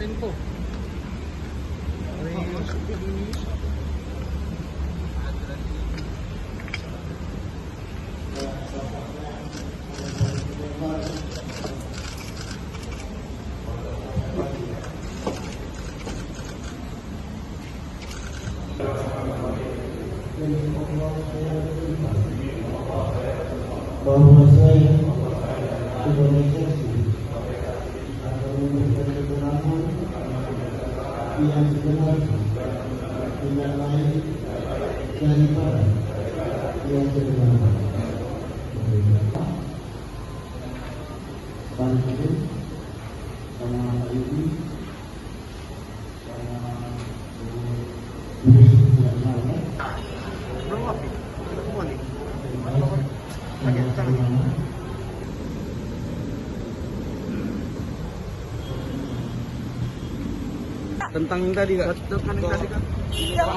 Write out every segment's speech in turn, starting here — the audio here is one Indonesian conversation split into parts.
Tempo. Bahwa saya Indonesia yang dikenal tidak lain daripada yang sebenarnya. Bantu sama ini sama yang lain. Tentang yang tadi Kak. Yang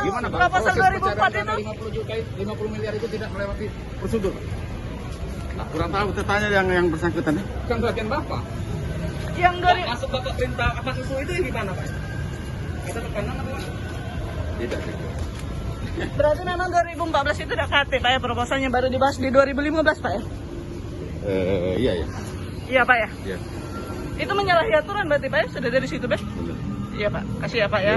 Gimana Pak? proposal 2004 itu 50 juta, 50 miliar itu tidak melewati prosedur. Nah, kurang tahu tanya yang bersangkutan. Kan bagian Bapak. yang dari Masuk Bapak perintah apa susu itu gimana Pak? Ada tekanan apa? Tidak. berarti memang 2014 itu udah KT Pak ya, proposalnya baru dibahas di 2015 Pak ya? Iya ya. Iya Pak ya? Iya. Itu menyalahi aturan berarti Pak ya? Sudah dari situ Pak? Iya Pak, kasih ya Pak ya.